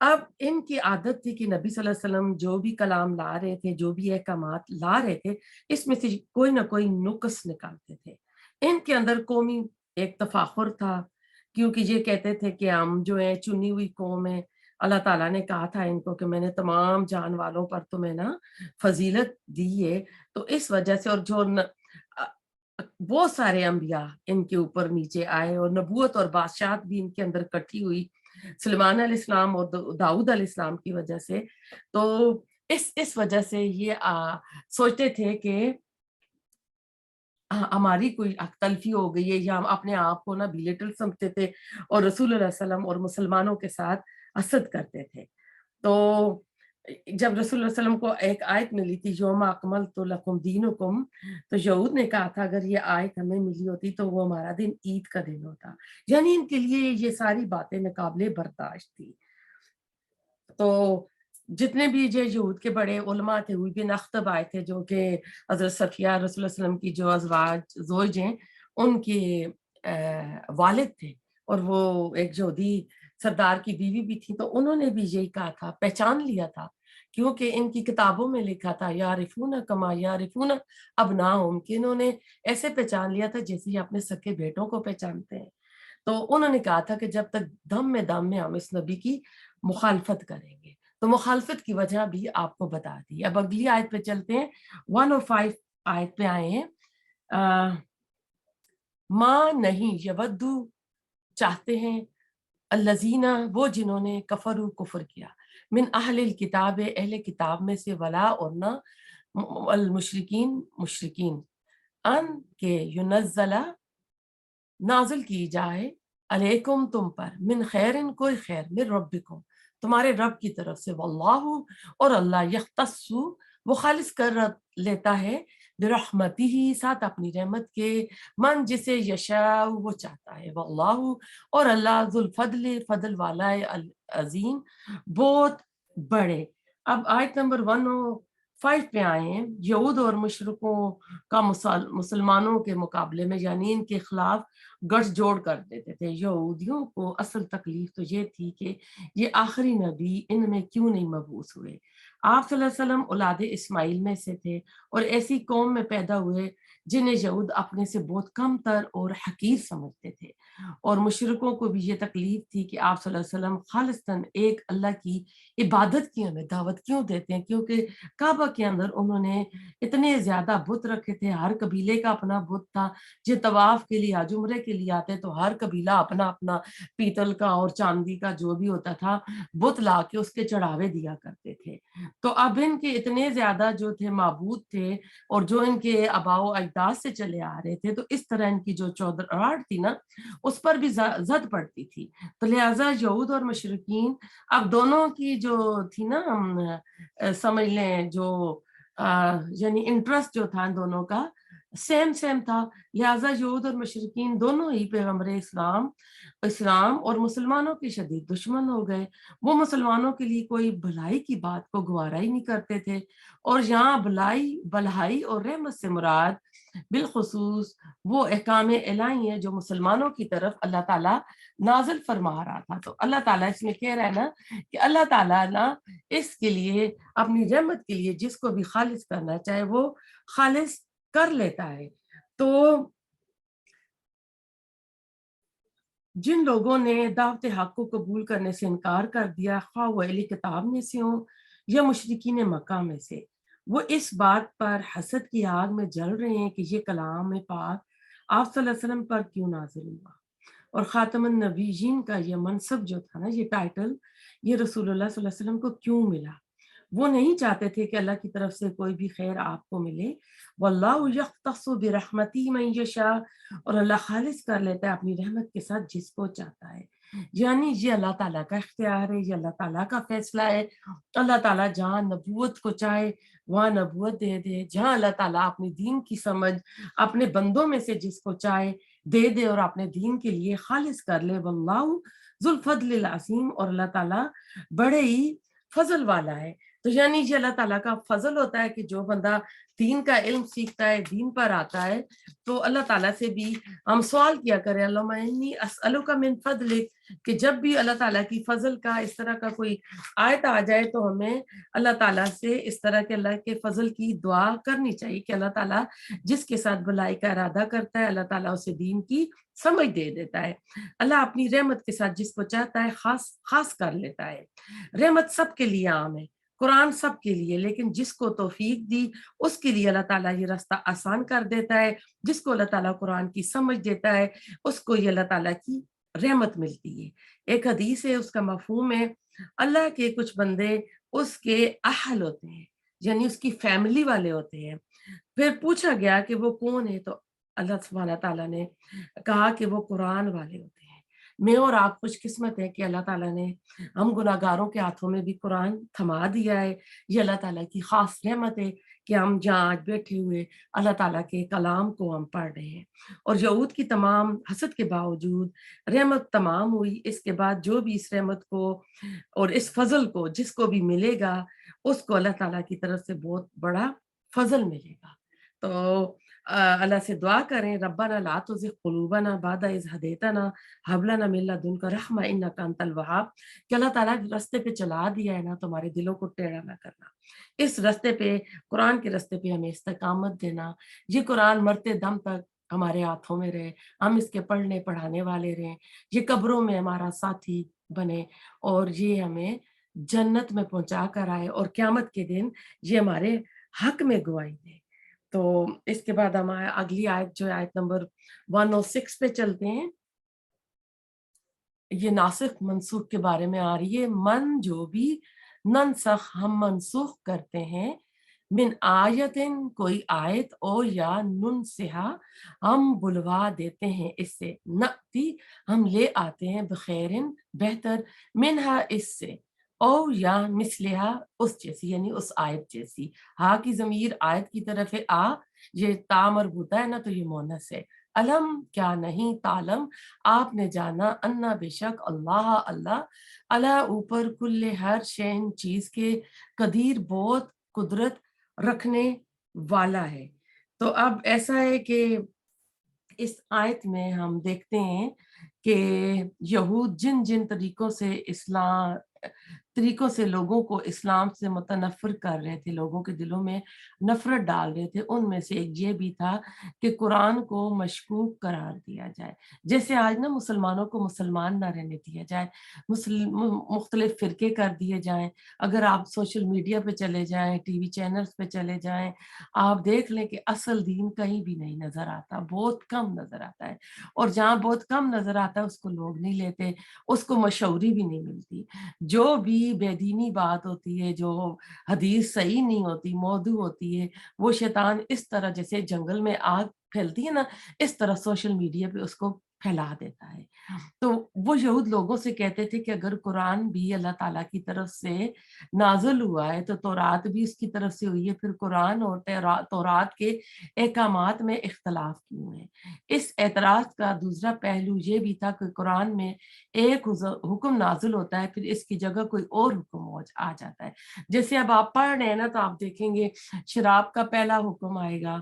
اب ان کی عادت تھی کہ نبی صلی اللہ علیہ وسلم جو بھی کلام لا رہے تھے، جو بھی احکامات لا رہے تھے، اس میں سے کوئی نہ کوئی نقص نکالتے تھے۔ ان کے اندر قومی ایک تفاخر تھا، کیونکہ یہ کہتے تھے کہ ہم جو ہے چنی ہوئی قوم ہے، اللہ تعالیٰ نے کہا تھا ان کو کہ میں نے تمام جان والوں پر تمہیں نا فضیلت دی ہے، تو اس وجہ سے، اور جو بہت سارے انبیاء ان کے اوپر نیچے آئے اور نبوت اور بادشاہت بھی ان کے اندر کٹھی ہوئی سلیمان علیہ السلام اور داؤد علیہ السلام کی وجہ سے، تو اس وجہ سے یہ سوچتے تھے کہ ہماری کوئی تلفی ہو گئی ہے، یا ہم اپنے آپ کو نا بلیٹل سمجھتے تھے اور رسول اللہ علیہ وسلم اور مسلمانوں کے ساتھ حسد کرتے تھے۔ تو جب رسول اللہ علیہ وسلم کو ایک آیت ملی تھی یوم اکملت لکم دینکم، تو یہود نے کہا تھا اگر یہ آیت ہمیں ملی ہوتی تو وہ ہمارا دن عید کا دن ہوتا، یعنی ان کے لیے یہ ساری باتیں ناقابل برداشت تھی۔ تو جتنے بھی جو یہود کے بڑے علماء تھے، ہوئی بن اخطب آئے تھے جو کہ حضرت صفیہ رسول اللہ علیہ وسلم کی جو زوج ہیں ان کے والد تھے، اور وہ ایک یہودی سردار کی بیوی بھی تھی، تو انہوں نے بھی یہی کہا تھا، پہچان لیا تھا، کیونکہ ان کی کتابوں میں لکھا تھا یعرفون کما یعرفون ابناہم، کہ انہوں نے ایسے پہچان لیا تھا جیسے یہ اپنے سکے بیٹوں کو پہچانتے ہیں۔ تو انہوں نے کہا تھا کہ جب تک دم میں ہم اس نبی کی مخالفت کریں گے، تو مخالفت کی وجہ بھی آپ کو بتا دی۔ اب اگلی آیت پہ چلتے ہیں، 105 آیت پہ آئے ہیں۔ ماں نہیں یودو چاہتے ہیں الذین وہ جنہوں نے کفروا کفر کیا، من اہل الکتاب اہل کتاب میں سے، ولا اور نہ المشرکین مشرکین، ان کے ینزل نازل کی جائے علیکم تم پر، من خیرن کوئی خیر، من ربکم تمہارے رب کی طرف سے، واللہ اور اللہ یختص وہ خالص کر لیتا ہے، برحمتہ ساتھ اپنی رحمت کے، من جسے یشاء وہ چاہتا ہے، واللہ اور اللہ ذو الفضل فضل والا ہے، العظیم بہت بڑے۔ اب آیت نمبر 105 پہ آئے ہیں۔ یہود اور مشرکوں کا مسلمانوں کے مقابلے میں، یعنی ان کے خلاف گٹھ جوڑ کر دیتے تھے۔ یہودیوں کو اصل تکلیف تو یہ تھی کہ یہ آخری نبی ان میں کیوں نہیں مبعوث ہوئے۔ آپ صلی اللہ علیہ وسلم اولاد اسماعیل میں سے تھے، اور ایسی قوم میں پیدا ہوئے جنہیں یہود اپنے سے بہت کم تر اور حقیر سمجھتے تھے، اور مشرکوں کو بھی یہ تکلیف تھی کہ آپ صلی اللہ علیہ وسلم خالصتاً ایک اللہ کی عبادت کی ہمیں دعوت کیوں دیتے ہیں، کیونکہ کعبہ کے اندر انہوں نے اتنے زیادہ بت رکھے تھے، ہر قبیلے کا اپنا بت تھا، جو طواف کے لیے حج عمرے کے لیے آتے تو ہر قبیلہ اپنا اپنا پیتل کا اور چاندی کا جو بھی ہوتا تھا بت لا کے اس کے چڑھاوے دیا کرتے تھے۔ تو اب ان کے اتنے زیادہ جو تھے معبود تھے، اور جو ان کے آباء و اجداد سے چلے آ رہے تھے، تو اس طرح ان کی جو چودراہٹ تھی نا اس پر بھی زد پڑتی تھی۔ تو لہٰذا یہود اور مشرکین اب دونوں کی جو تھی نا، سمجھ لیں جو یعنی انٹرسٹ جو تھا دونوں کا سیم تھا، لہٰذا یہود اور مشرکین دونوں ہی پیغمبر اسلام اور مسلمانوں کے شدید دشمن ہو گئے۔ وہ مسلمانوں کے لیے کوئی بھلائی کی بات کو گوارا ہی نہیں کرتے تھے، اور یہاں بھلائی اور رحمت سے مراد بالخصوص وہ احکام الہی ہیں جو مسلمانوں کی طرف اللہ تعالیٰ نازل فرما رہا تھا۔ تو اللہ تعالیٰ اس میں کہہ رہا ہے نا کہ اللہ تعالیٰ نا اس کے لیے اپنی رحمت کے لیے جس کو بھی خالص کرنا چاہے وہ خالص کر لیتا ہے۔ تو جن لوگوں نے دعوت حق کو قبول کرنے سے انکار کر دیا، خواہ وہ اہل کتاب میں سے ہوں یا مشرکین مکہ میں سے، وہ اس بات پر حسد کی آگ میں جل رہے ہیں کہ یہ کلام پاک آپ صلی اللہ علیہ وسلم پر کیوں نازل ہوا، اور خاتم النبیین کا یہ منصب جو تھا نا، یہ ٹائٹل، یہ رسول اللہ صلی اللہ علیہ وسلم کو کیوں ملا۔ وہ نہیں چاہتے تھے کہ اللہ کی طرف سے کوئی بھی خیر آپ کو ملے، واللہ یختص برحمتہ من یشاء اور اللہ خالص کر لیتا ہے اپنی رحمت کے ساتھ جس کو چاہتا ہے، یعنی یہ اللہ تعالیٰ کا اختیار ہے، یہ اللہ تعالیٰ کا فیصلہ ہے۔ اللہ تعالیٰ جہاں نبوت کو چاہے وہاں نبوت دے دے، جہاں اللہ تعالیٰ اپنی دین کی سمجھ اپنے بندوں میں سے جس کو چاہے دے دے اور اپنے دین کے لیے خالص کر لے، واللہ ذو الفضل العظیم اور اللہ تعالیٰ بڑے ہی فضل والا ہے۔ تو یعنی یہ اللہ تعالیٰ کا فضل ہوتا ہے کہ جو بندہ دین کا علم سیکھتا ہے، دین پر آتا ہے، تو اللہ تعالیٰ سے بھی ہم سوال کیا کریں، اللہم انی اسألک من فضلک، کہ جب بھی اللہ تعالیٰ کی فضل کا اس طرح کا کوئی آیت آ جائے تو ہمیں اللہ تعالیٰ سے اس طرح کے اللہ کے فضل کی دعا کرنی چاہیے کہ اللہ تعالیٰ جس کے ساتھ بھلائی کا ارادہ کرتا ہے اللہ تعالیٰ اسے دین کی سمجھ دے دیتا ہے، اللہ اپنی رحمت کے ساتھ جس کو چاہتا ہے خاص خاص کر لیتا ہے۔ رحمت سب کے لیے عام ہے، قرآن سب کے لیے، لیکن جس کو توفیق دی اس کے لیے اللہ تعالیٰ یہ راستہ آسان کر دیتا ہے، جس کو اللہ تعالیٰ قرآن کی سمجھ دیتا ہے اس کو یہ اللہ تعالیٰ کی رحمت ملتی ہے۔ ایک حدیث ہے، اس کا مفہوم ہے اللہ کے کچھ بندے اس کے اہل ہوتے ہیں، یعنی اس کی فیملی والے ہوتے ہیں۔ پھر پوچھا گیا کہ وہ کون ہے، تو اللہ سبحانہ تعالیٰ نے کہا کہ وہ قرآن والے ہوتے ہیں۔ میں اور آپ خوش قسمت ہیں کہ اللہ تعالیٰ نے ہم گناہگاروں کے ہاتھوں میں بھی قرآن تھما دیا ہے۔ یہ اللہ تعالیٰ کی خاص رحمت ہے کہ ہم جہاں آج بیٹھے ہوئے اللہ تعالیٰ کے کلام کو ہم پڑھ رہے ہیں، اور یہود کی تمام حسد کے باوجود رحمت تمام ہوئی۔ اس کے بعد جو بھی اس رحمت کو اور اس فضل کو جس کو بھی ملے گا اس کو اللہ تعالیٰ کی طرف سے بہت بڑا فضل ملے گا۔ تو اللہ سے دعا کریں، ربنا لا تزغ قلوبنا بعد اذ ہدیتنا ہب لنا من لدنک رحمۃ انک انت الوہاب، کہ اللہ تعالیٰ راستے پہ چلا دیا ہے نا، تمہارے دلوں کو ٹیڑھا نہ کرنا، اس راستے پہ، قرآن کے راستے پہ ہمیں استقامت دینا، یہ قرآن مرتے دم تک ہمارے ہاتھوں میں رہے، ہم اس کے پڑھنے پڑھانے والے رہیں، یہ قبروں میں ہمارا ساتھی بنے، اور یہ ہمیں جنت میں پہنچا کر آئے، اور قیامت کے دن یہ ہمارے حق میں گواہی دے۔ تو اس کے بعد ہم اگلی آیت جو آیت نمبر 106 پہ چلتے ہیں، یہ ناسخ منسوخ کے بارے میں آ رہی ہے۔ من جو بھی ننسخ ہم منسوخ کرتے ہیں، من آیتن کوئی آیت، او یا ننسہا ہم بلوا دیتے ہیں اس سے، نأتی ہم لے آتے ہیں، بخیرن بہتر، منہا اس سے، او یا مثلہا اس جیسی، یعنی اس آیت جیسی۔ ہا کی ضمیر آیت کی طرف ہے، آ یہ تا مربوطہ ہے نا، تو یہ مونس ہے۔ علم کیا نہیں، تعلم آپ نے جانا، انا بے شک اللہ اللہ، اللہ اوپر کل ہر شین چیز کے، قدیر بہت قدرت رکھنے والا ہے۔ تو اب ایسا ہے کہ اس آیت میں ہم دیکھتے ہیں کہ یہود جن جن طریقوں سے لوگوں کو اسلام سے متنفر کر رہے تھے، لوگوں کے دلوں میں نفرت ڈال رہے تھے، ان میں سے ایک یہ بھی تھا کہ قرآن کو مشکوک قرار دیا جائے۔ جیسے آج نا مسلمانوں کو مسلمان نہ رہنے دیا جائے، مختلف فرقے کر دیے جائیں۔ اگر آپ سوشل میڈیا پہ چلے جائیں، ٹی وی چینلز پہ چلے جائیں، آپ دیکھ لیں کہ اصل دین کہیں بھی نہیں نظر آتا، بہت کم نظر آتا ہے، اور جہاں بہت کم نظر آتا ہے اس کو لوگ نہیں لیتے، اس کو مشہوری بھی نہیں ملتی۔ جو بھی بے دینی بات ہوتی ہے، جو حدیث صحیح نہیں ہوتی، موضوع ہوتی ہے، وہ شیطان اس طرح جیسے جنگل میں آگ پھیلتی ہے نا، اس طرح سوشل میڈیا پہ اس کو پھیلا دیتا ہے۔ تو وہ یہود لوگوں سے کہتے تھے کہ اگر قرآن بھی اللہ تعالیٰ کی طرف سے نازل ہوا ہے تو تورات بھی اس کی طرف سے ہوئی ہے، پھر قرآن اور تورات کے احکامات میں اختلاف کیوں ہے؟ اس اعتراض کا دوسرا پہلو یہ بھی تھا کہ قرآن میں ایک حکم نازل ہوتا ہے، پھر اس کی جگہ کوئی اور حکم آ جاتا ہے۔ جیسے اب آپ پڑھ رہے ہیں نا، تو آپ دیکھیں گے شراب کا پہلا حکم آئے گا،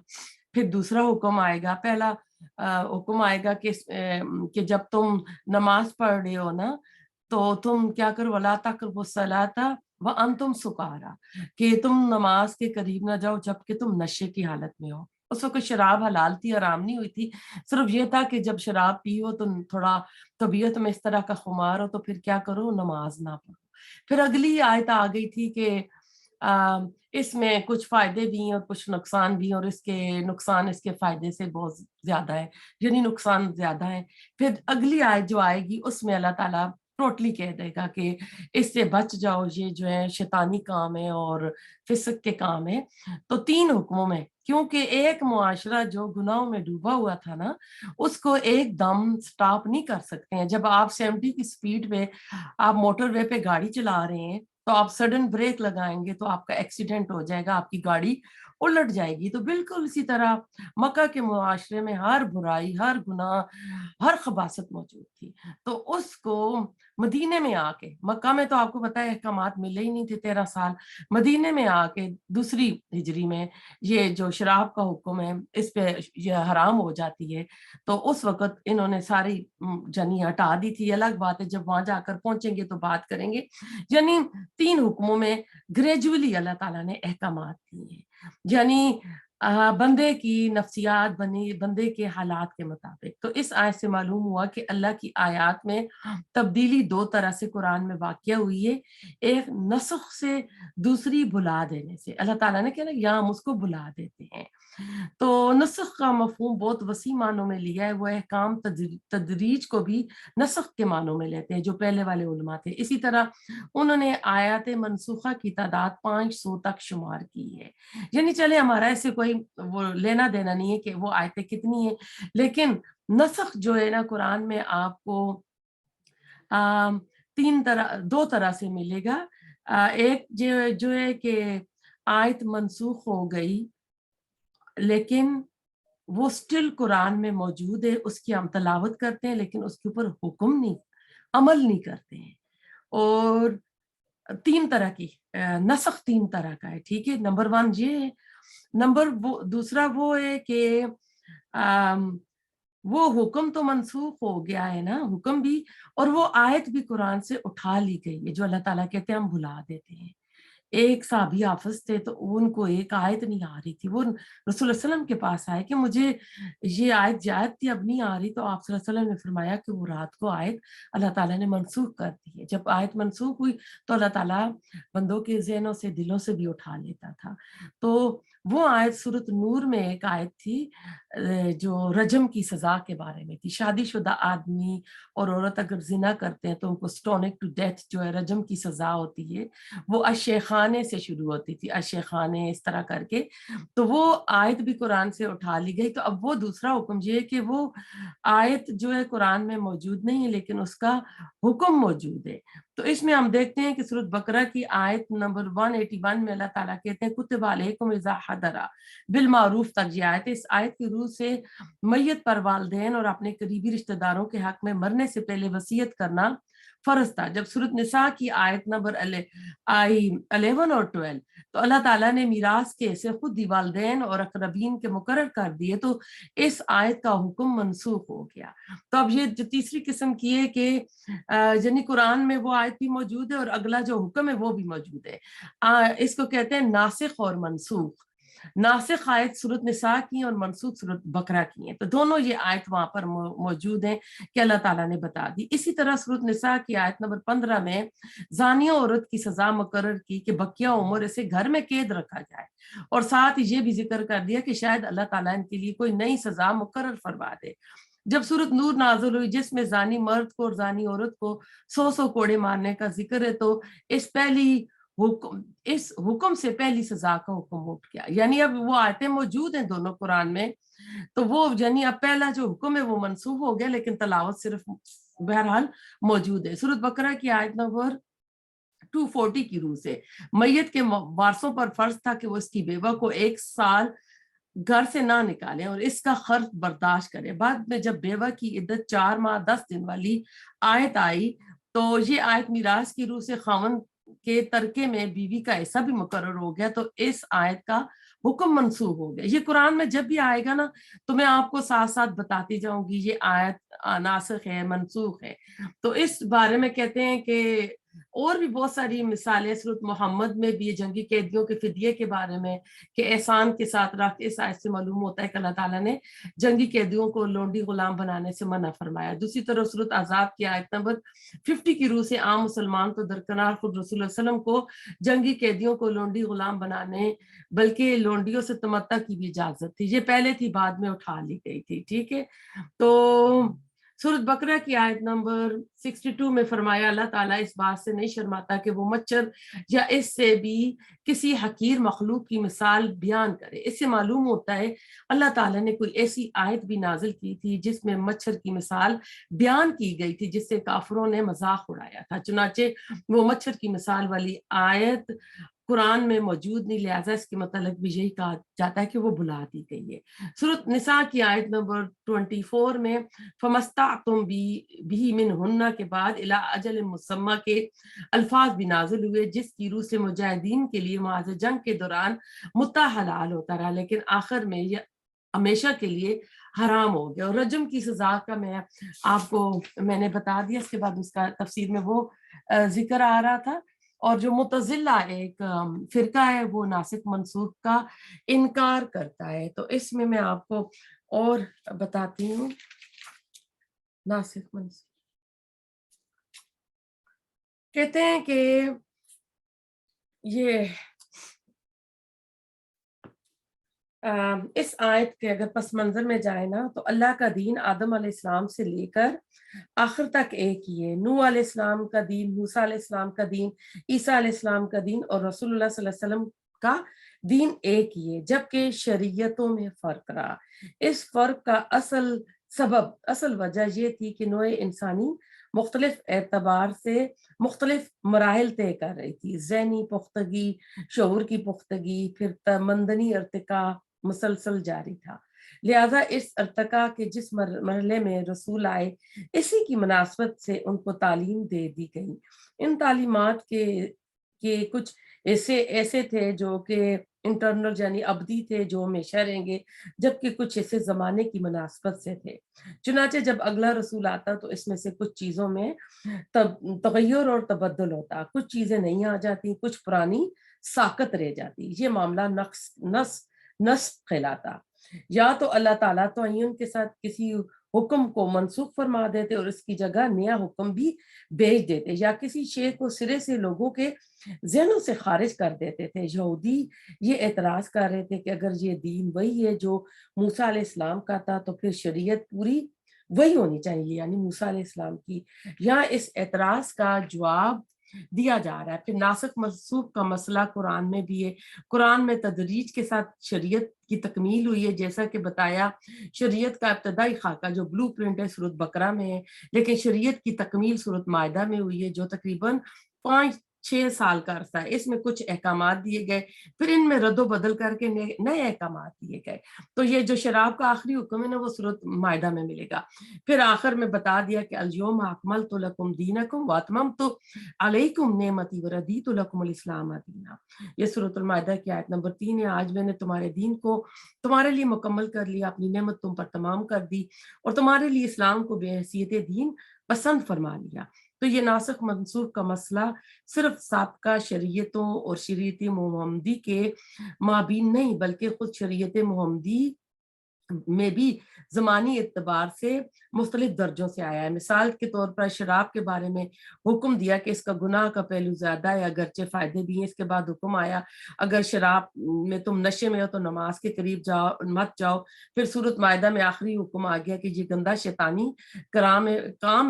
پھر دوسرا حکم آئے گا، پہلا حکم آئے گا کہ جب تم نماز پڑھ رہے ہو نا تو تم کیا کرو، وَلَا تَقْرَبُوا الصَّلَاةَ وَأَنْتُمْ سُكَارَىٰ، کہ تم نماز کے قریب نہ جاؤ جب کہ تم نشے کی حالت میں ہو۔ اس وقت شراب حلال تھی، حرام نہیں ہوئی تھی، صرف یہ تھا کہ جب شراب پیو تو تھوڑا طبیعت میں اس طرح کا خمار ہو تو پھر کیا کرو، نماز نہ پڑھو۔ پھر اگلی آیت آ گئی تھی کہ اس میں کچھ فائدے بھی ہیں اور کچھ نقصان بھی ہیں، اور اس کے نقصان اس کے فائدے سے بہت زیادہ ہے، یعنی نقصان زیادہ ہے۔ پھر اگلی آیت جو آئے گی اس میں اللہ تعالیٰ ٹوٹلی کہہ دے گا کہ اس سے بچ جاؤ، یہ جو ہے شیطانی کام ہے اور فسق کے کام ہے۔ تو تین حکموں میں، کیونکہ ایک معاشرہ جو گناہوں میں ڈوبا ہوا تھا نا، اس کو ایک دم سٹاپ نہیں کر سکتے ہیں۔ جب آپ 70 کی سپیڈ پہ آپ موٹر وے پہ گاڑی چلا رہے ہیں تو آپ سڈن بریک لگائیں گے تو آپ کا ایکسیڈنٹ ہو جائے گا، آپ کی گاڑی الٹ جائے گی۔ تو بالکل اسی طرح مکہ کے معاشرے میں ہر برائی، ہر گناہ، ہر خباثت موجود تھی، تو اس کو مدینے میں آ کے، مکہ میں تو آپ کو پتہ ہے احکامات ملے ہی نہیں تھے 13 سال، مدینے میں آ کے دوسری ہجری میں یہ جو شراب کا حکم ہے اس پہ یہ حرام ہو جاتی ہے، تو اس وقت انہوں نے ساری جنی ہٹا دی تھی۔ الگ بات ہے جب وہاں جا کر پہنچیں گے تو بات کریں گے۔ یعنی 3 حکموں میں گریجولی اللہ تعالیٰ نے احکامات دیے ہیں، یعنی بندے کی نفسیات، بندے کے حالات کے مطابق۔ تو اس آیت سے معلوم ہوا کہ اللہ کی آیات میں تبدیلی 2 طرح سے قرآن میں واقع ہوئی ہے، ایک نسخ سے، دوسری بلا دینے سے۔ اللہ تعالیٰ نے کہا نا یا ہم اس کو بلا دیتے ہیں، تو نسخ کا مفہوم بہت وسیع معنوں میں لیا ہے، وہ احکام تدریج کو بھی نسخ کے معنوں میں لیتے ہیں جو پہلے والے علماء تھے۔ اسی طرح انہوں نے آیات منسوخہ کی تعداد 500 تک شمار کی ہے، یعنی چلے ہمارا ایسے کوئی وہ لینا دینا نہیں ہے کہ وہ آیتیں کتنی ہیں، لیکن نسخ جو ہے نا قرآن میں آپ کو 2 طرح سے ملے گا۔ ایک جو ہے کہ آیت منسوخ ہو گئی لیکن وہ سٹل قرآن میں موجود ہے، اس کی ہم تلاوت کرتے ہیں لیکن اس کے اوپر حکم نہیں، عمل نہیں کرتے ہیں۔ اور 3 طرح کی نسخ 3 طرح کا ہے، ٹھیک ہے۔ نمبر 1 یہ ہے، دوسرا وہ ہے کہ وہ حکم تو منسوخ ہو گیا ہے نا، حکم بھی، اور وہ آیت بھی قرآن سے اٹھا لی گئی ہے جو اللہ تعالیٰ کہتے ہیں ہم بھلا دیتے ہیں۔ ایک صحابی حافظ تھے تو ان کو ایک آیت نہیں آ رہی تھی، وہ رسول اللہ علیہ وسلم کے پاس آئے کہ مجھے یہ آیت جائز تھی اب نہیں آ رہی، تو آپ صلی اللہ علیہ وسلم نے فرمایا کہ وہ رات کو آیت اللہ تعالیٰ نے منسوخ کر دی ہے۔ جب آیت منسوخ ہوئی تو اللہ تعالیٰ بندوں کے ذہنوں سے، دلوں سے بھی اٹھا لیتا تھا۔ تو وہ آیت سورۃ نور میں ایک آیت تھی جو رجم کی سزا کے بارے میں تھی۔ شادی شدہ آدمی اور عورت اگر زنا کرتے ہیں تو ان کو سٹونک ٹو ڈیتھ جو ہے رجم کی سزا ہوتی ہے، وہ الشیخانے سے شروع ہوتی تھی، الشیخانے اس طرح کر کے۔ تو وہ آیت بھی قرآن سے اٹھا لی گئی۔ تو اب وہ دوسرا حکم یہ ہے کہ وہ آیت جو ہے قرآن میں موجود نہیں ہے لیکن اس کا حکم موجود ہے۔ تو اس میں ہم دیکھتے ہیں کہ سورۃ بقرہ کی آیت نمبر 181 میں اللہ تعالیٰ کہتے ہیں کتب علیکم اذا حضر بالمعروف تک، یہ آیت، اس آیت کی روح سے میت پر والدین اور اپنے قریبی رشتہ داروں کے حق میں مرنے سے پہلے وصیت کرنا فرض تھا۔ جب سورۃ نساء کی آیت نمبر 11 اور 12 تو اللہ تعالیٰ نے میراث کے حصے خود ہی والدین اور اقربین کے مقرر کر دیے، تو اس آیت کا حکم منسوخ ہو گیا۔ تو اب یہ جو تیسری قسم کی ہے کہ یعنی قرآن میں وہ آیت بھی موجود ہے اور اگلا جو حکم ہے وہ بھی موجود ہے، اس کو کہتے ہیں ناسخ اور منسوخ۔ ناسخ آیت سورۃ نساء کی اور منسوخ سورۃ بقرہ کی ہیں، تو دونوں یہ آیت وہاں پر موجود ہیں کہ اللہ تعالیٰ نے بتا دی۔ اسی طرح سورۃ نساء کی آیت نمبر 15 میں زانیہ عورت کی سزا مقرر کی کہ بقیہ عمر اسے گھر میں قید رکھا جائے، اور ساتھ یہ بھی ذکر کر دیا کہ شاید اللہ تعالیٰ ان کے لیے کوئی نئی سزا مقرر فرما دے۔ جب سورۃ نور نازل ہوئی جس میں زانی مرد کو اور زانی عورت کو 100 کوڑے مارنے کا ذکر ہے، تو اس حکم سے پہلی سزا کا حکم اٹھ گیا، یعنی اب وہ آیتیں موجود ہیں دونوں قرآن میں، تو وہ یعنی اب پہلا جو حکم ہے وہ منسوخ ہو گیا لیکن تلاوت صرف بہرحال موجود ہے۔ سورۃ بقرہ کی آیت نمبر 240 کی روح سے میت کے وارثوں پر فرض تھا کہ وہ اس کی بیوہ کو 1 سال گھر سے نہ نکالیں اور اس کا خرچ برداشت کریں۔ بعد میں جب بیوہ کی عدت 4 ماہ 10 دن والی آیت آئی تو یہ آیت میراث کی روح سے خاوند کے ترکے میں بیوی کا حصہ بھی مقرر ہو گیا، تو اس آیت کا حکم منسوخ ہو گیا۔ یہ قرآن میں جب بھی آئے گا نا تو میں آپ کو ساتھ ساتھ بتاتی جاؤں گی یہ آیت ناسخ ہے، منسوخ ہے۔ تو اس بارے میں کہتے ہیں کہ اور بھی بہت ساری مثالیں سورۃ محمد میں بھی جنگی قیدیوں کے فدیے کے بارے میں کہ احسان کے ساتھ رکھ، اس آیت سے معلوم ہوتا ہے کہ اللہ تعالیٰ نے جنگی قیدیوں کو لونڈی غلام بنانے سے منع فرمایا۔ دوسری طرف سورۃ احزاب کی آیت نمبر 50 کی روح سے عام مسلمان تو درکنار خود رسول اللہ علیہ وسلم کو جنگی قیدیوں کو لونڈی غلام بنانے بلکہ لونڈیوں سے تمتع کی بھی اجازت تھی، یہ پہلے تھی بعد میں اٹھا لی گئی تھی، ٹھیک ہے۔ تو سورۃ بقرہ کی آیت نمبر 62 میں فرمایا اللہ تعالیٰ اس بات سے نہیں شرماتا کہ وہ مچھر یا اس سے بھی کسی حقیر مخلوق کی مثال بیان کرے۔ اس سے معلوم ہوتا ہے اللہ تعالیٰ نے کوئی ایسی آیت بھی نازل کی تھی جس میں مچھر کی مثال بیان کی گئی تھی جس سے کافروں نے مذاق اڑایا تھا۔ چنانچہ وہ مچھر کی مثال والی آیت قرآن میں موجود نہیں، لہٰذا اس کے متعلق بھی یہی کہا جاتا ہے کہ وہ بلا دی گئی ہے۔ سورۃ نساء کی آیت نمبر 24 میں فَمَسْتَعْتُمْ بِهِ مِنْهُنَّ کے بعد اِلیٰ اجل مسمى کے الفاظ بھی نازل ہوئے، جس کی روح سے مجاہدین کے لیے معاذ جنگ کے دوران متع حلال ہوتا رہا، لیکن آخر میں یہ ہمیشہ کے لیے حرام ہو گیا۔ اور رجم کی سزا کا میں نے بتا دیا، اس کے بعد اس کا تفسیر میں وہ ذکر آ رہا تھا۔ اور جو متزلہ ایک فرقہ ہے وہ ناسخ منسوخ کا انکار کرتا ہے، تو اس میں آپ کو اور بتاتی ہوں۔ ناسخ منسوخ کہتے ہیں کہ یہ اس آیت کے اگر پس منظر میں جائے نا تو اللہ کا دین آدم علیہ السلام سے لے کر آخر تک ایک ہی ہے۔ نوح علیہ السلام کا دین، موسیٰ علیہ السلام کا دین، عیسیٰ علیہ السلام کا دین اور رسول اللہ صلی اللہ علیہ وسلم کا دین ایک ہی ہے، جبکہ شریعتوں میں فرق رہا۔ اس فرق کا اصل وجہ یہ تھی کہ نوع انسانی مختلف اعتبار سے مختلف مراحل طے کر رہی تھی، ذہنی پختگی، شعور کی پختگی، پھر تمدنی ارتقاء مسلسل جاری تھا۔ لہذا اس ارتقاء کے جس مرحلے میں رسول آئے، اسی کی مناسبت سے ان کو تعلیم دے دی گئی۔ ان تعلیمات کے کچھ ایسے تھے جو کہ انٹرنل یعنی ابدی تھے، جو ہمیشہ رہیں گے، جبکہ کچھ ایسے زمانے کی مناسبت سے تھے۔ چنانچہ جب اگلا رسول آتا تو اس میں سے کچھ چیزوں میں تغیر اور تبدل ہوتا، کچھ چیزیں نہیں آ جاتی، کچھ پرانی ساقط رہ جاتی۔ یہ معاملہ نسخ کہلاتا۔ یا تو اللہ تعالیٰ تعین کے ساتھ کسی حکم کو منسوخ فرما دیتے اور اس کی جگہ نیا حکم بھی بھیج دیتے، یا کسی شے کو سرے سے لوگوں کے ذہنوں سے خارج کر دیتے تھے۔ یہودی یہ اعتراض کر رہے تھے کہ اگر یہ دین وہی ہے جو موسیٰ علیہ السلام کا تھا تو پھر شریعت پوری وہی ہونی چاہیے، یعنی موسیٰ علیہ السلام کی۔ یہاں اس اعتراض کا جواب دیا جا رہا ہے۔ پھر ناسخ منسوخ کا مسئلہ قرآن میں بھی ہے۔ قرآن میں تدریج کے ساتھ شریعت کی تکمیل ہوئی ہے، جیسا کہ بتایا شریعت کا ابتدائی خاکہ جو بلو پرنٹ ہے سورۃ بقرہ میں ہے، لیکن شریعت کی تکمیل سورۃ مائدہ میں ہوئی ہے، جو تقریباً 5-6 سال کا عرصہ ہے۔ اس میں کچھ احکامات دیے گئے، پھر ان میں رد و بدل کر کے نئے احکامات دیے گئے۔ تو یہ جو شراب کا آخری حکم ہے نا وہ سورۃ مائدہ میں ملے گا۔ پھر آخر میں بتا دیا کہ الیوم اکملت لکم دینکم واتممت علیکم نعمتی وردیت لکم الاسلام دینا۔ یہ سورۃ المائدہ کی آیت نمبر 3 ہے۔ آج میں نے تمہارے دین کو تمہارے لیے مکمل کر لیا، اپنی نعمت تم پر تمام کر دی اور تمہارے لیے اسلام کو بے حیثیت دین پسند فرما لیا۔ تو یہ ناسخ منسوخ کا مسئلہ صرف سابقہ شریعتوں اور شریعت محمدی کے مابین نہیں، بلکہ خود شریعت محمدی میں بھی زمانی اعتبار سے مختلف درجوں سے آیا ہے۔ مثال کے طور پر شراب کے بارے میں حکم دیا کہ اس کا گناہ کا پہلو زیادہ ہے، اگرچہ فائدے بھی ہیں۔ اس کے بعد حکم آیا اگر شراب میں تم نشے میں ہو تو نماز کے قریب مت جاؤ۔ پھر سورۃ مائدہ میں آخری حکم آ گیا کہ یہ گندا شیطانی کام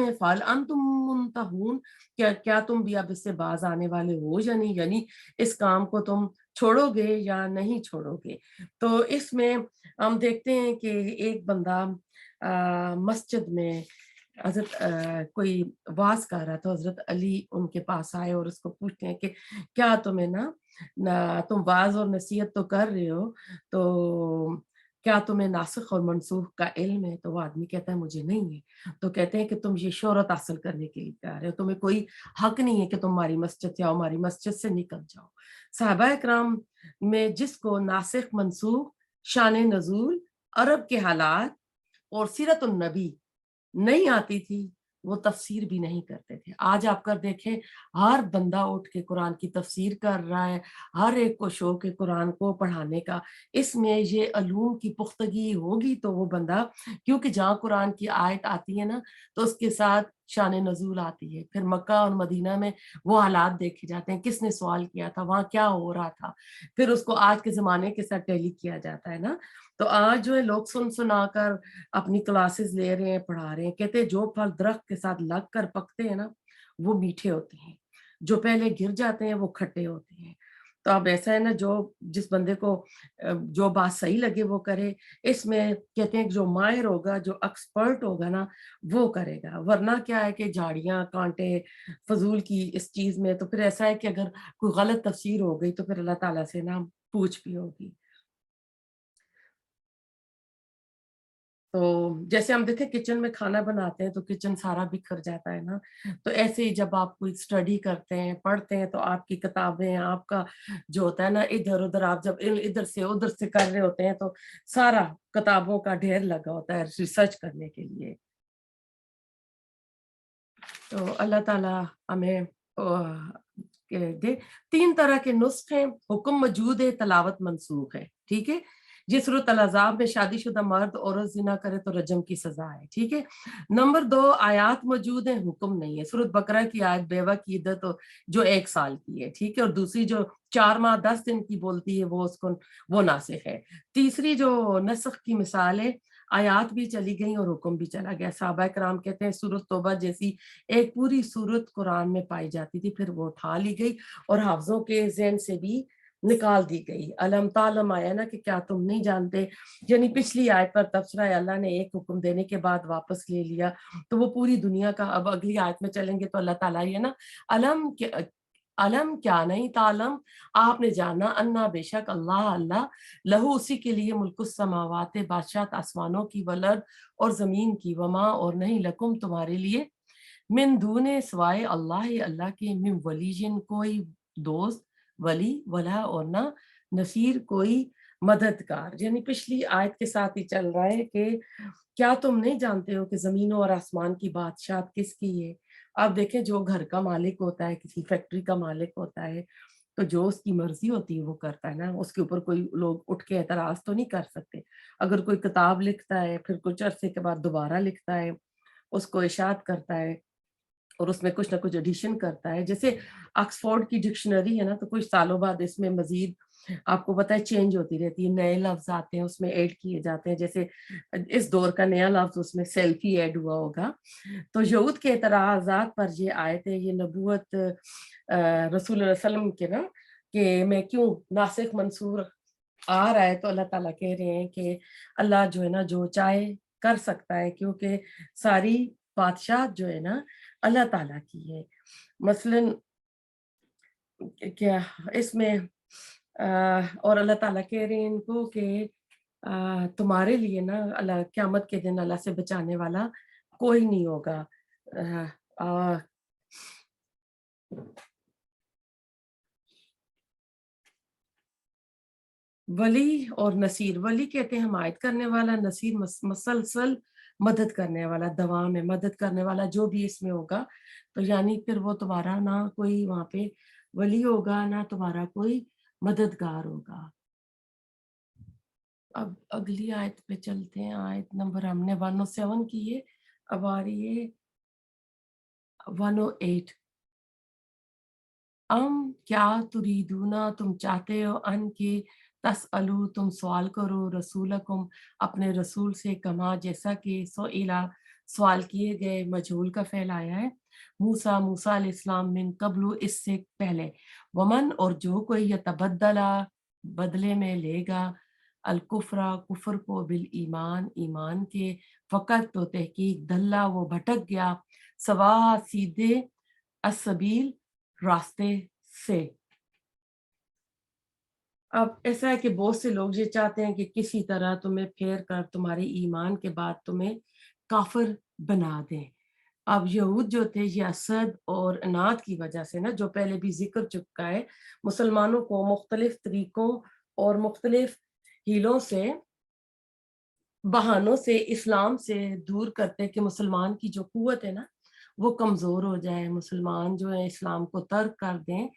ہے، فعل انتم منتہون، کیا تم بھی اب اس سے باز آنے والے ہو یا نہیں، یعنی اس کام کو تم چھوڑو گے یا نہیں چھوڑو گے۔ تو اس میں ہم دیکھتے ہیں کہ ایک بندہ مسجد میں حضرت کوئی واز کر رہا تھا، حضرت علی ان کے پاس آئے اور اس کو پوچھتے ہیں کہ کیا تمہیں تم واز اور نصیحت تو کر رہے ہو، تو کیا تمہیں ناسخ اور منسوخ کا علم ہے؟ تو وہ آدمی کہتا ہے مجھے نہیں ہے۔ تو کہتے ہیں کہ تم یہ شہرت حاصل کرنے کے لیے کہہ رہے ہو، تمہیں کوئی حق نہیں ہے کہ تم ہماری مسجد سے آؤ، ہماری مسجد سے نکل جاؤ۔ صحابہ اکرام میں جس کو ناسخ منسوخ، شان نزول، عرب کے حالات اور سیرت النبی نہیں آتی تھی، وہ تفسیر بھی نہیں کرتے تھے۔ آج آپ کر دیکھیں ہر بندہ اٹھ کے قرآن کی تفسیر کر رہا ہے، ہر ایک کو شوق ہے قرآن کو پڑھانے کا۔ اس میں یہ علوم کی پختگی ہوگی تو وہ بندہ، کیونکہ جہاں قرآن کی آیت آتی ہے نا تو اس کے ساتھ شان نزول آتی ہے، پھر مکہ اور مدینہ میں وہ حالات دیکھے جاتے ہیں، کس نے سوال کیا تھا، وہاں کیا ہو رہا تھا، پھر اس کو آج کے زمانے کے ساتھ ٹیلی کیا جاتا ہے نا۔ تو آج جو ہے لوگ سنا کر اپنی کلاسز لے رہے ہیں، پڑھا رہے ہیں، کہتے ہیں جو پھل درخت کے ساتھ لگ کر پکتے ہیں نا وہ میٹھے ہوتے ہیں، جو پہلے گر جاتے ہیں وہ کھٹے ہوتے ہیں۔ تو اب ایسا ہے نا جو جس بندے کو جو بات صحیح لگے وہ کرے. اس میں کہتے ہیں کہ جو ماہر ہوگا جو ایکسپرٹ ہوگا نا وہ کرے گا, ورنہ کیا ہے کہ جھاڑیاں کانٹے فضول کی اس چیز میں. تو پھر ایسا ہے کہ اگر کوئی غلط تفسیر ہو گئی تو پھر اللہ تعالیٰ سے نا پوچھ بھی ہوگی. تو جیسے ہم دیکھیں کچن میں کھانا بناتے ہیں تو کچن سارا بکھر جاتا ہے نا, تو ایسے ہی جب آپ کوئی اسٹڈی کرتے ہیں پڑھتے ہیں تو آپ کی کتابیں آپ کا جو ہوتا ہے نا ادھر ادھر, آپ جب ادھر سے کر رہے ہوتے ہیں تو سارا کتابوں کا ڈھیر لگا ہوتا ہے ریسرچ کرنے کے لیے. تو اللہ تعالیٰ ہمیں دے. 3 طرح کے نسخ ہیں, حکم موجود ہے, تلاوت منسوخ ہے. ٹھیک ہے, جس صورت العذاب میں شادی شدہ مرد عورت زنا کرے تو رجم کی سزا ہے. ٹھیک ہے. نمبر 2 آیات موجود ہیں, حکم نہیں ہے. سورۃ بقرہ کی آیت بیوہ کی عدت جو 1 سال کی ہے. ٹھیک ہے, اور دوسری جو 4 ماہ 10 دن کی بولتی ہے وہ ناسخ ہے. تیسری جو نسخ کی مثال ہے, آیات بھی چلی گئیں اور حکم بھی چلا گیا. صحابہ کرام کہتے ہیں سورۃ توبہ جیسی ایک پوری سورت قرآن میں پائی جاتی تھی, پھر وہ اٹھا لی گئی اور حافظوں کے ذہن سے بھی نکال دی گئی. علم تعلم آیا نا کہ کیا تم نہیں جانتے, یعنی پچھلی آیت پر تبصرہ اللہ نے ایک حکم دینے کے بعد واپس لے لیا تو وہ پوری دنیا کا. اب اگلی آیت میں چلیں گے تو اللہ تعالیٰ یہ نا علم کیا نہیں تعلم, آپ نے جانا, انا بے شک اللہ لہو اسی کے لیے ملک السماوات بادشاہت آسمانوں کی, ولد اور زمین کی, وما اور نہیں لکم تمہارے لیے, من دون سوائے اللہ کے, من ولیجن کوئی دوست, ولی ولا اور نہ نصیر کوئی مددگار. یعنی پچھلی آیت کے ساتھ ہی چل رہا ہے کہ کیا تم نہیں جانتے ہو کہ زمینوں اور آسمان کی بادشاہت کس کی ہے. آپ دیکھیں جو گھر کا مالک ہوتا ہے, کسی فیکٹری کا مالک ہوتا ہے, تو جو اس کی مرضی ہوتی ہے وہ کرتا ہے نا, اس کے اوپر کوئی لوگ اٹھ کے اعتراض تو نہیں کر سکتے. اگر کوئی کتاب لکھتا ہے پھر کچھ عرصے کے بعد دوبارہ لکھتا ہے, اس کو اشاعت کرتا ہے اور اس میں کچھ نہ کچھ ایڈیشن کرتا ہے, جیسے آکسفورڈ کی ڈکشنری ہے نا, تو کچھ سالوں بعد اس میں مزید آپ کو پتہ ہے چینج ہوتی رہتی ہے, نئے لفظ آتے ہیں اس میں ایڈ کیے جاتے ہیں. جیسے اس دور کا نیا لفظ اس میں سیلفی ایڈ ہوا ہوگا. تو یہود کے اعتراضات پر یہ آیت ہے, یہ نبوت رسول اللہ علیہ وسلم کے نا کہ میں کیوں ناسخ منسوخ آ رہا ہے, تو اللہ تعالیٰ کہہ رہے ہیں کہ اللہ جو ہے نا جو چاہے کر سکتا ہے, کیونکہ ساری بادشاہت جو ہے نا اللہ تعالیٰ کی ہے. مثلاً کیا اس میں اور اللہ تعالیٰ کہہ رہے ہیں ان کو کہ تمہارے لیے نا اللہ قیامت کے دن اللہ سے بچانے والا کوئی نہیں ہوگا. ولی اور نصیر, ولی کہتے ہیں حمایت کرنے والا, نصیر مسلسل مدد کرنے والا, دوام میں مدد کرنے والا, جو بھی اس میں ہوگا. تو یعنی پھر وہ تمہارا نہ کوئی وہاں پہ ولی ہوگا نہ تمہارا کوئی مددگار ہوگا. اب اگلی آیت پہ چلتے ہیں, آیت نمبر ہم نے 107 کی ہے, اب آ رہی ہے 108. کیا تریدونا تم چاہتے ہو, ان کی تسألو تم سوال کرو, رسولکم اپنے رسول سے, کما جیسا کہ سوال کیے گئے, مجہول کا فعل آیا ہے, موسیٰ علیہ السلام من قبل اس سے پہلے, ومن اور جو کوئی یتبدلا بدلے میں لے گا, الکفرا کفر کو, بالایمان ایمان کے, فقط تو تحقیق, دلہ وہ بھٹک گیا, سوا سیدھے, السبیل راستے سے. اب ایسا ہے کہ بہت سے لوگ یہ چاہتے ہیں کہ کسی طرح تمہیں پھیر کر تمہاری ایمان کے بعد تمہیں کافر بنا دیں. اب یہود جو تھے یہ حسد اور اناد کی وجہ سے نا, جو پہلے بھی ذکر چکا ہے, مسلمانوں کو مختلف طریقوں اور مختلف ہیلوں سے, بہانوں سے اسلام سے دور کرتے کہ مسلمان کی جو قوت ہے نا وہ کمزور ہو جائے, مسلمان جو ہے اسلام کو ترک کر دیں.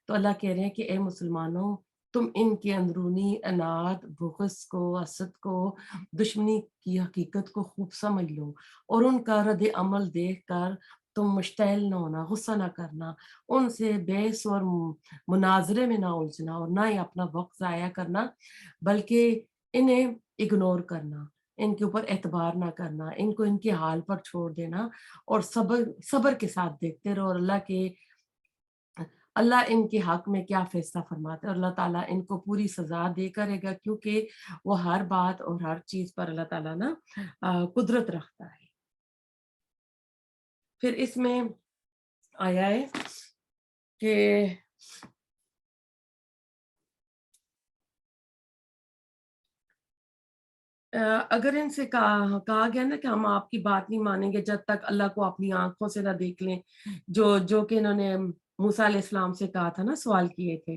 تو اللہ کہہ رہے ہیں کہ اے مسلمانوں تم ان کے اندرونی اناد, بغض کو, حسد کو, دشمنی کی حقیقت کو خوب سمجھ لو, اور ان کا رد عمل دیکھ کر تم مشتعل نہ ہونا, غصہ نہ کرنا, ان سے بحث اور مناظرے میں نہ الجھنا, اور نہ ہی اپنا وقت ضائع کرنا, بلکہ انہیں اگنور کرنا, ان کے اوپر اعتبار نہ کرنا, ان کو ان کے حال پر چھوڑ دینا, اور صبر کے ساتھ دیکھتے رہو, اور اللہ کے اللہ ان کے حق میں کیا فیصلہ فرماتا ہے، اور اللہ تعالیٰ ان کو پوری سزا دے کرے گا، کیونکہ وہ ہر بات اور ہر چیز پر اللہ تعالیٰ نا قدرت رکھتا ہے۔ پھر اس میں آیا ہے کہ اگر ان سے کہا گیا نا کہ ہم آپ کی بات نہیں مانیں گے جب تک اللہ کو اپنی آنکھوں سے نہ دیکھ لیں، جو کہ انہوں نے موسیٰ علیہ السلام سے کہا تھا نا، سوال کیے تھے،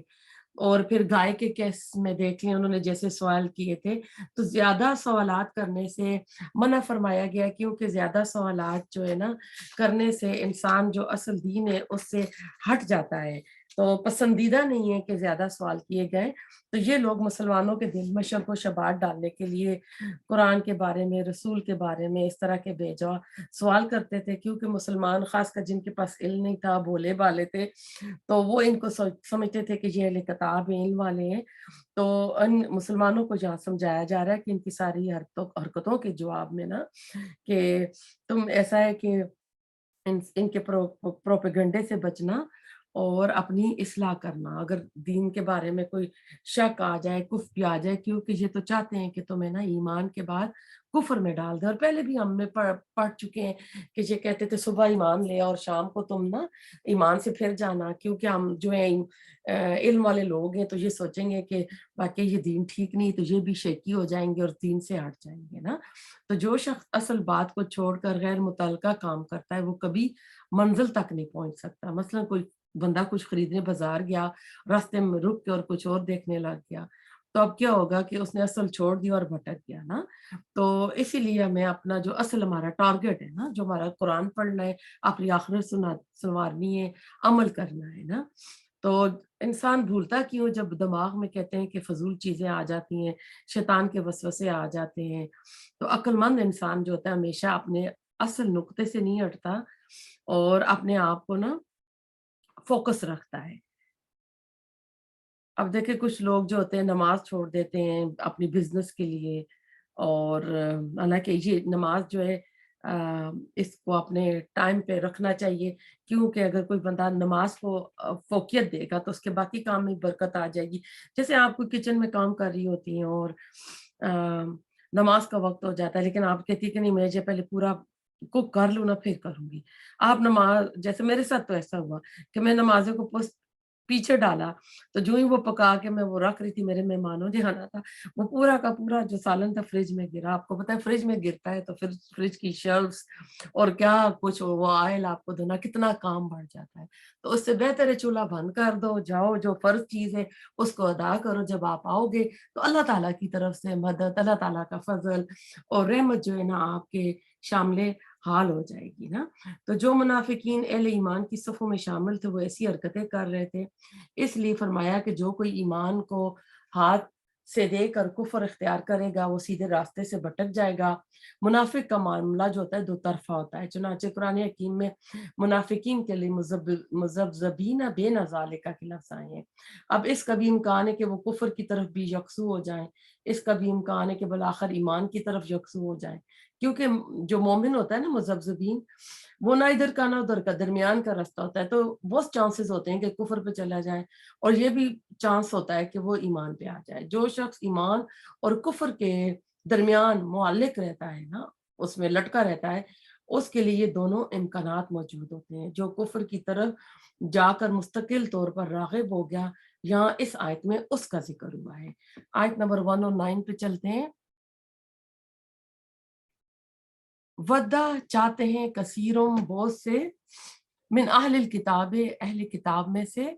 اور پھر گائے کے کیس میں دیکھ لیں انہوں نے جیسے سوال کیے تھے، تو زیادہ سوالات کرنے سے منع فرمایا گیا، کیونکہ زیادہ سوالات جو ہے نا کرنے سے انسان جو اصل دین ہے اس سے ہٹ جاتا ہے، تو پسندیدہ نہیں ہے کہ زیادہ سوال کیے گئے۔ تو یہ لوگ مسلمانوں کے دل میں شک و شبہات ڈالنے کے لیے قرآن کے بارے میں، رسول کے بارے میں اس طرح کے بے جا سوال کرتے تھے، کیونکہ مسلمان خاص کر جن کے پاس علم نہیں تھا، بولے بالے تھے، تو وہ ان کو سمجھتے تھے کہ یہ اہل کتاب ہیں، علم والے ہیں، تو ان مسلمانوں کو جہاں سمجھایا جا رہا ہے کہ ان کی ساری حرکتوں کے جواب میں نا کہ تم ایسا ہے کہ ان کے پروپیگنڈے سے بچنا اور اپنی اصلاح کرنا، اگر دین کے بارے میں کوئی شک آ جائے، کفر بھی آ جائے، کیونکہ یہ تو چاہتے ہیں کہ تمہیں نا ایمان کے بعد کفر میں ڈال دے، اور پہلے بھی ہم نے پڑھ چکے ہیں کہ یہ کہتے تھے صبح ایمان لے اور شام کو تم نا ایمان سے پھر جانا، کیونکہ ہم جو ہیں علم والے لوگ ہیں تو یہ سوچیں گے کہ باقی یہ دین ٹھیک نہیں، تو یہ بھی شیکی ہو جائیں گے اور دین سے ہٹ جائیں گے نا۔ تو جو شخص اصل بات کو چھوڑ کر غیر متعلقہ کام کرتا ہے وہ کبھی منزل تک نہیں پہنچ سکتا۔ مثلا کوئی بندہ کچھ خریدنے بازار گیا، راستے میں رک کے اور کچھ اور دیکھنے لگ گیا، تو اب کیا ہوگا کہ اس نے اصل چھوڑ دیا اور بھٹک گیا نا۔ تو اسی لیے ہمیں اپنا جو اصل ہمارا ٹارگٹ ہے نا، جو ہمارا قرآن پڑھنا ہے، اپنی آخرت سنوارنی ہے، عمل کرنا ہے نا۔ تو انسان بھولتا کیوں جب دماغ میں کہتے ہیں کہ فضول چیزیں آ جاتی ہیں، شیطان کے وسوسے آ جاتے ہیں، تو عقل مند انسان جو ہوتا ہے ہمیشہ اپنے اصل نقطے سے نہیں ہٹتا اور اپنے آپ کو نا فوکس رکھتا ہے۔ اب دیکھیں کچھ لوگ جو ہوتے ہیں نماز چھوڑ دیتے ہیں اپنی بزنس کے لیے، اور حالانکہ یہ نماز جو ہے اس کو اپنے ٹائم پہ رکھنا چاہیے، کیونکہ اگر کوئی بندہ نماز کو فوقیت دے گا تو اس کے باقی کام میں برکت آ جائے گی۔ جیسے آپ کو کچن میں کام کر رہی ہوتی ہیں اور نماز کا وقت ہو جاتا ہے، لیکن آپ کہتی ہے کہ نہیں میں پہلے پورا کوک کر لوں نا پھر کروں گی۔ آپ نماز، جیسے میرے ساتھ تو ایسا ہوا کہ میں نمازوں کو پیچھے ڈالا، تو جو ہی وہ پکا کے میں وہ رکھ رہی تھی، میرے مہمانوں نے آنا تھا، وہ پورا کا پورا جو سالن تھا فریج میں گرا۔ آپ کو پتا ہے فریج میں گرتا ہے تو پھر فریج کی شیلفز اور کیا کچھ وہ آئل آپ کو دھونا، کتنا کام بڑھ جاتا ہے۔ تو اس سے بہتر ہے چولہا بند کر دو، جاؤ جو فرض چیز ہے اس کو ادا کرو، جب آپ آؤ گے تو اللہ تعالیٰ کی طرف سے مدد، اللہ تعالیٰ کا فضل اور رحمت جو ہے نا آپ کے شامل حال ہو جائے گی نا۔ تو جو منافقین اہل ایمان کی صفوں میں شامل تھے وہ ایسی حرکتیں کر رہے تھے، اس لیے فرمایا کہ جو کوئی ایمان کو ہاتھ سے دے کر کفر اختیار کرے گا وہ سیدھے راستے سے بھٹک جائے گا۔ منافق کا معاملہ جو ہوتا ہے دو طرفہ ہوتا ہے، چنانچہ قرآن حکیم میں منافقین کے لیے مذبذبین بین ذالک کے لفظ آئے ہیں۔ اب اس کا بھی امکان ہے کہ وہ کفر کی طرف بھی یکسو ہو جائیں، اس کا بھی امکان ہے کہ بالآخر ایمان کی طرف یکسو ہو جائیں، کیونکہ جو مومن ہوتا ہے نا مذبذبین، وہ نہ ادھر کا نہ ادھر کا، درمیان کا راستہ ہوتا ہے، تو بہت چانسز ہوتے ہیں کہ کفر پہ چلا جائے، اور یہ بھی چانس ہوتا ہے کہ وہ ایمان پہ آ جائے۔ جو شخص ایمان اور کفر کے درمیان معلق رہتا ہے نا، اس میں لٹکا رہتا ہے، اس کے لیے یہ دونوں امکانات موجود ہوتے ہیں۔ جو کفر کی طرف جا کر مستقل طور پر راغب ہو گیا، یہاں اس آیت میں اس کا ذکر ہوا ہے۔ آیت نمبر 109 پہ چلتے ہیں۔ ودا چاہتے ہیں کثیروں بہت سے، من اہل الکتاب اہل کتاب میں سے،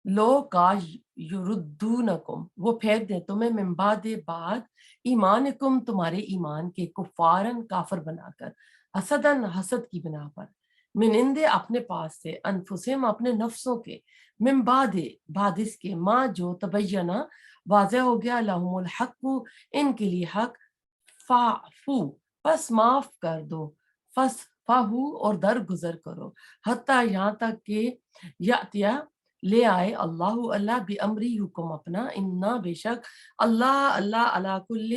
لو کاش یردونکم وہ پھینک دیں تمہیں، من بعد بعد ایمانکم تمہارے ایمان کے، کفارن کافر بنا کر، حسدن حسد کی بنا پر، من اندے اپنے پاس سے، انفسہم اپنے نفسوں کے، من بعد بعد اس کے، ما جو تبینہ واضح ہو گیا، لہم الحق ان کے لیے حق، فاعفو پس معاف کر دو، فاہو اور درگزر کرو، حتیٰ یہاں تک کہ یاتیا لے آئے اللہ اللہ بھی امری حکم اپنا، انا بے شک اللہ علی کل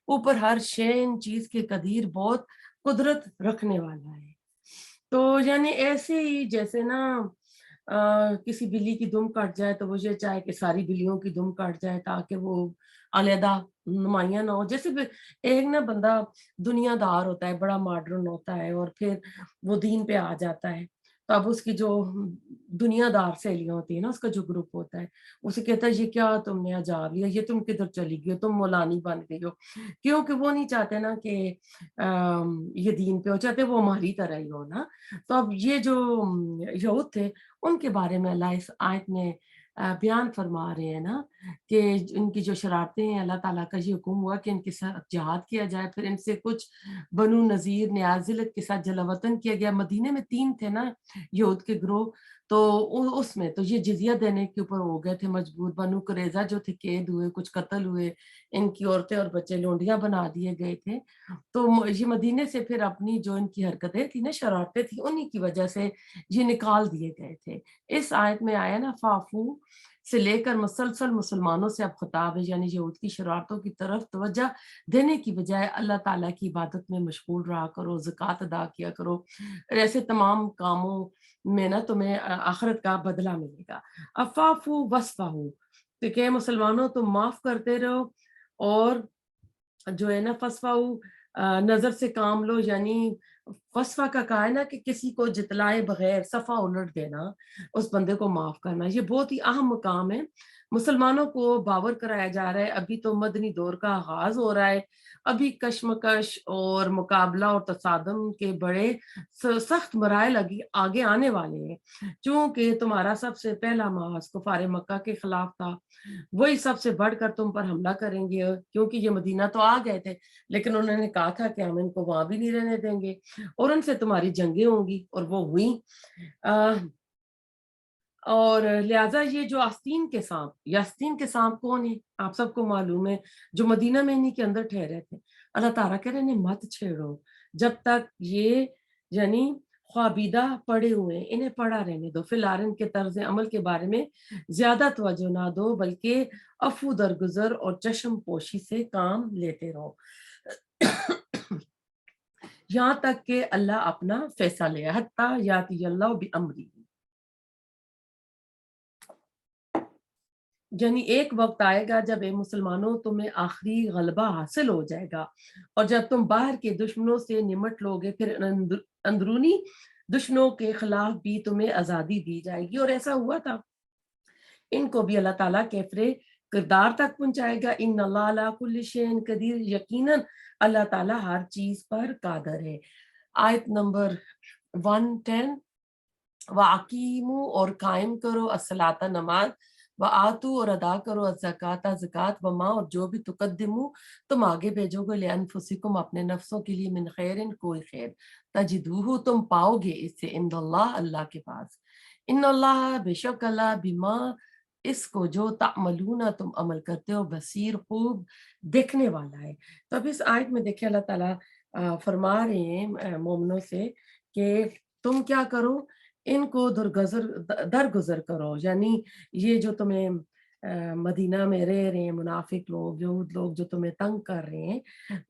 اوپر ہر شین چیز کے قدیر بہت قدرت رکھنے والا ہے۔ تو یعنی ایسے ہی جیسے نا کسی بلی کی دم کٹ جائے تو وہ یہ چاہے کہ ساری بلیوں کی دم کٹ جائے تاکہ وہ علیحدہ نمایاں نہ ہو. جیسے ایک نا بندہ دنیا دار ہوتا ہے، بڑا ماڈرن ہوتا ہے، اور پھر وہ دین پہ آ جاتا ہے، تو اب اس کی جو دنیا دار سہیلیاں ہوتی ہیں نا، اس کا جو گروپ ہوتا ہے، اسے کہتا ہے یہ کیا تم نے عجاب لیا، یہ تم کدھر چلی گئی ہو، تم مولانی بن گئی ہو. کیونکہ وہ نہیں چاہتے نا کہ یہ دین پہ ہو، چاہتے وہ ہماری طرح ہی ہو نا. تو اب یہ جو یہود تھے، ان کے بارے میں اللہ اس آیت میں بیان فرما رہے ہیں نا کہ ان کی جو شرارتیں ہیں، اللہ تعالیٰ کا یہ حکم ہوا کہ ان کے ساتھ جہاد کیا جائے. پھر ان سے کچھ بنو نذیر نیازلت کے ساتھ جلا وطن کیا گیا. مدینے میں 3 تھے نا یہود کے گروہ، تو اس میں تو یہ جزیہ دینے کے اوپر ہو گئے تھے مجبور. بنو قریظہ جو تھے قید ہوئے، کچھ قتل ہوئے، ان کی عورتیں اور بچے لونڈیاں بنا دیے گئے تھے. تو یہ مدینے سے پھر اپنی جو ان کی حرکتیں تھیں نا، شرارتیں تھیں، انہی کی وجہ سے یہ نکال دیے گئے تھے. اس آیت میں آیا نا فافو سے لے کر مسلسل مسلمانوں سے اب خطاب ہے، یعنی یہود کی شرارتوں کی طرف توجہ دینے کی بجائے اللہ تعالیٰ کی عبادت میں مشغول رہا کرو، زکوٰۃ ادا کیا کرو. ایسے تمام کاموں میں نا تمہیں آخرت کا بدلہ ملے گا. افافو وصفہو، کہ مسلمانوں تم معاف کرتے رہو، اور جو ہے نا فصفہو نظر سے کام لو. یعنی فصفہ کا کہا ہے نا کہ کسی کو جتلائے بغیر صفحہ الٹ دینا، اس بندے کو معاف کرنا. یہ بہت ہی اہم مقام ہے. مسلمانوں کو باور کرایا جا رہا ہے، ابھی تو مدنی دور کا آغاز ہو رہا ہے، ابھی کشمکش اور مقابلہ اور تصادم کے بڑے سخت مراحل آگے آنے والے ہیں. چونکہ تمہارا سب سے پہلا محاذ کفار مکہ کے خلاف تھا، وہی سب سے بڑھ کر تم پر حملہ کریں گے. کیونکہ یہ مدینہ تو آ گئے تھے، لیکن انہوں نے کہا تھا کہ ہم ان کو وہاں بھی نہیں رہنے دیں گے، اور ان سے تمہاری جنگیں ہوں گی، اور وہ ہوئیں. اور لہٰذا یہ جو آستین کے سانپ، یہ آستین کے سانپ کون ہیں؟ آپ سب کو معلوم ہے، جو مدینہ میں انہی کے اندر ٹھہرے تھے. اللہ تعالیٰ کہہ رہے ہیں مت چھیڑو جب تک یہ یعنی خوابیدہ پڑے ہوئے ہیں، انہیں پڑا رہنے دو. فی الحال ان کے طرز عمل کے بارے میں زیادہ توجہ نہ دو، بلکہ عفو درگزر اور چشم پوشی سے کام لیتے رہو یہاں تک کہ اللہ اپنا فیصلہ لے. حتیٰ یاتی اللہ بامری، یعنی ایک وقت آئے گا جب اے مسلمانوں تمہیں آخری غلبہ حاصل ہو جائے گا، اور جب تم باہر کے دشمنوں سے نمٹ لوگے، پھر اندرونی دشمنوں کے خلاف بھی تمہیں آزادی دی جائے گی. اور ایسا ہوا تھا. ان کو بھی اللہ تعالیٰ کیفرے کردار تک پہنچائے گا. ان اللہ علی کل شیء قدیر، یقیناً اللہ تعالیٰ ہر چیز پر قادر ہے. آیت نمبر 110، وَأَقِیمُوا، اور قائم کرو، الصلاۃ نماز، وَآتُوا، اور ادا کرو، الزکوٰۃ زکوٰۃ، وما، اور جو بھی تقدمو تم آگے بھیجو گے، لأنفسکم اپنے نفسوں کے لیے، من خیر، کوئی خیر، تجدوہ تم پاؤ گے اس سے، عند اللہ، اللہ کے پاس. ان اللہ، بے شک اللہ، بما، اس کو جو تعملون تم عمل کرتے ہو، بصیر، خوب دیکھنے والا ہے. تو اب اس آیت میں دیکھیں اللہ تعالیٰ فرما رہے ہیں مومنوں سے کہ تم کیا کرو، ان کو درگزر کرو. یعنی یہ جو تمہیں مدینہ میں رہ رہے ہیں منافق لوگ، یہود لوگ جو تمہیں تنگ کر رہے ہیں،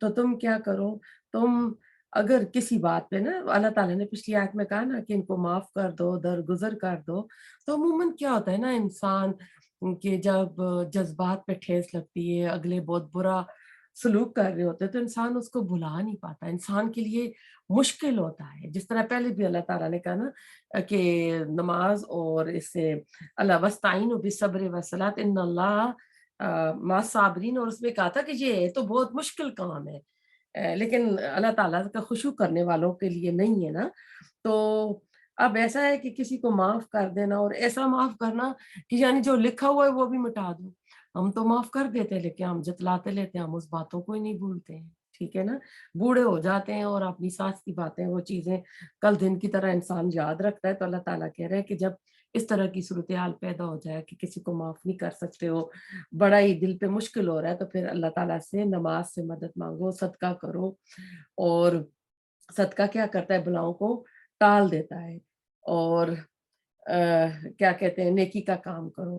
تو تم کیا کرو، تم اگر کسی بات پہ نا، اللہ تعالیٰ نے پچھلی آیت میں کہا نا کہ ان کو معاف کر دو، درگزر کر دو. تو عموماً کیا ہوتا ہے نا انسان کہ جب جذبات پہ ٹھیس لگتی ہے، اگلے بہت برا سلوک کر رہے ہوتے ہیں، تو انسان اس کو بھلا نہیں پاتا. انسان کے لیے مشکل ہوتا ہے. جس طرح پہلے بھی اللہ تعالیٰ نے کہا نا کہ نماز اور اس سے اللہ وستعینوا بالصبر والصلاۃ ان اللہ مع الصابرین، اور اس میں کہا تھا کہ یہ تو بہت مشکل کام ہے، لیکن اللہ تعالیٰ کا خشوع کرنے والوں کے لیے نہیں ہے نا. تو اب ایسا ہے کہ کسی کو معاف کر دینا، اور ایسا معاف کرنا کہ یعنی جو لکھا ہوا ہے وہ بھی مٹا دو. ہم تو معاف کر دیتے، لیکن ہم جتلاتے لیتے ہیں، ہم اس باتوں کو ہی نہیں بھولتے ہیں. ٹھیک ہے نا، بوڑھے ہو جاتے ہیں اور اپنی سانس کی باتیں، وہ چیزیں کل دن کی طرح انسان یاد رکھتا ہے. تو اللہ تعالیٰ کہہ رہے ہیں کہ جب اس طرح کی صورتحال پیدا ہو جائے کہ کسی کو معاف نہیں کر سکتے ہو، بڑا ہی دل پہ مشکل ہو رہا ہے، تو پھر اللہ تعالیٰ سے نماز سے مدد مانگو، صدقہ کرو. اور صدقہ کیا کرتا ہے، بلاؤں کو ٹال دیتا ہے. اور کیا کہتے ہیں، نیکی کا کام کرو.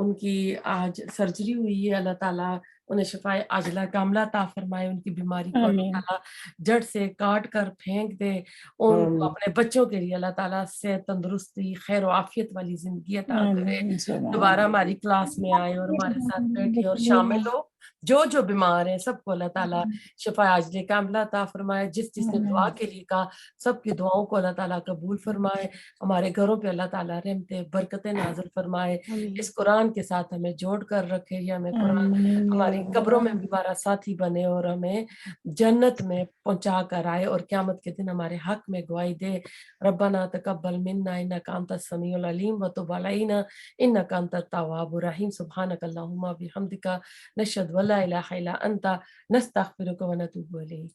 ان کی آج سرجری ہوئی ہے، اللہ تعالیٰ انہیں شفائے عاجلہ کاملہ عطا فرمائے، ان کی بیماری کو اللہ آمین تعالیٰ جڑ سے کاٹ کر پھینک دے، ان کو اپنے بچوں کے لیے اللہ تعالیٰ سے تندرستی، خیر و عافیت والی زندگی عطا کرے، آمین سبحان دوبارہ ہماری کلاس میں آئے اور ہمارے ساتھ بیٹھے اور شامل ہو، جو بیمار ہیں سب کو اللہ تعالیٰ شفا عاجلہ کاملہ عطا فرمائے، جس نے دعا کے لیے کہا سب کی دعاؤں کو اللہ تعالیٰ قبول فرمائے، ہمارے گھروں پہ اللہ تعالیٰ رحمتیں برکتیں نازل فرمائے، اس قرآن کے ساتھ ہمیں جوڑ کر رکھے، یہ ہمیں قرآن آمین یا ہماری رب قبروں میں العالمین۔ بھی ہمارا ساتھی بنے اور ہمیں جنت میں پہنچا کر آئے اور قیامت کے دن ہمارے حق میں گواہی دے، ربنا تقبل منا انک انت السمیع العلیم وتب علینا انک انت التواب الرحیم، سبحانک اللہم وبحمدک نشہد ان لا الہ الا انت نستغفرک ونتوب الیک۔